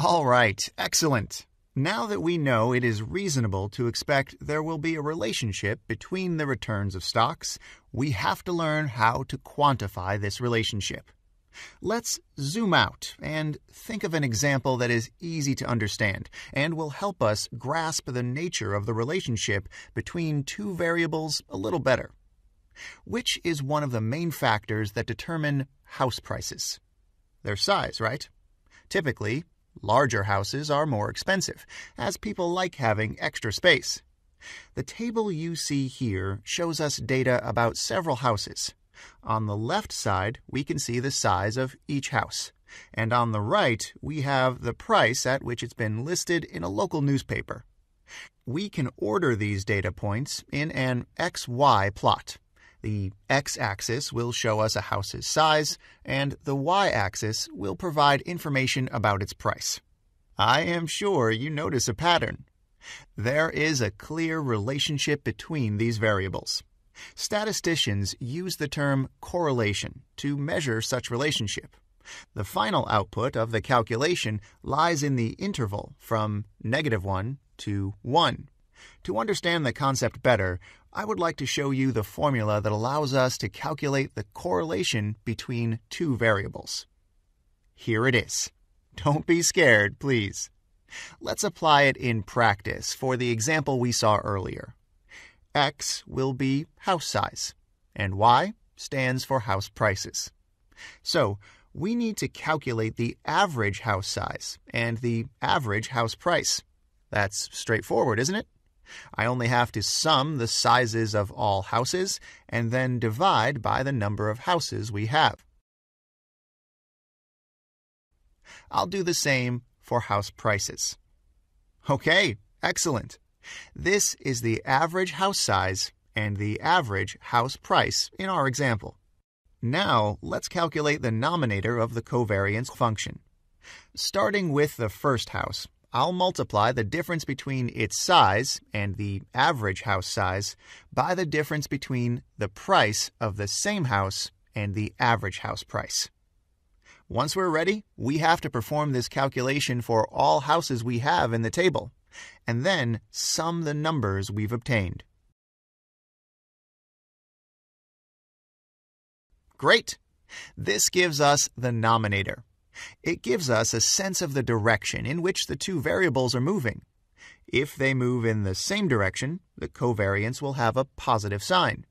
All right, excellent. Now that we know it is reasonable to expect there will be a relationship between the returns of stocks, we have to learn how to quantify this relationship. Let's zoom out and think of an example that is easy to understand and will help us grasp the nature of the relationship between two variables a little better. Which is one of the main factors that determine house prices? Their size, right? Typically, larger houses are more expensive, as people like having extra space. The table you see here shows us data about several houses. On the left side, we can see the size of each house, and on the right, we have the price at which it's been listed in a local newspaper. We can order these data points in an XY plot. The x-axis will show us a house's size, and the y-axis will provide information about its price. I am sure you notice a pattern. There is a clear relationship between these variables. Statisticians use the term correlation to measure such relationship. The final output of the calculation lies in the interval from -1 to 1. To understand the concept better, I would like to show you the formula that allows us to calculate the correlation between two variables. Here it is. Don't be scared, please. Let's apply it in practice for the example we saw earlier. X will be house size, and Y stands for house prices. So, we need to calculate the average house size and the average house price. That's straightforward, isn't it? I only have to sum the sizes of all houses and then divide by the number of houses we have. I'll do the same for house prices. Okay, excellent. This is the average house size and the average house price in our example. Now, let's calculate the nominator of the covariance function. Starting with the first house, I'll multiply the difference between its size and the average house size by the difference between the price of the same house and the average house price. Once we're ready, we have to perform this calculation for all houses we have in the table, and then sum the numbers we've obtained. Great! This gives us the nominator. It gives us a sense of the direction in which the two variables are moving. If they move in the same direction, the covariance will have a positive sign.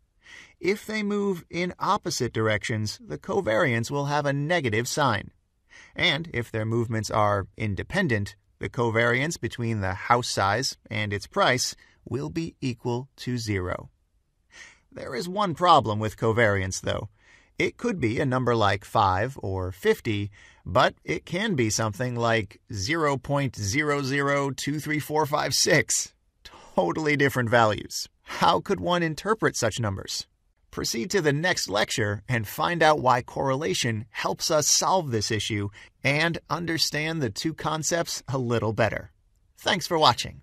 If they move in opposite directions, the covariance will have a negative sign. And if their movements are independent, the covariance between the house size and its price will be equal to 0. There is one problem with covariance, though. It could be a number like 5 or 50, but it can be something like 0.002346. Totally different values. How could one interpret such numbers? Proceed to the next lecture and find out why correlation helps us solve this issue and understand the two concepts a little better. Thanks for watching.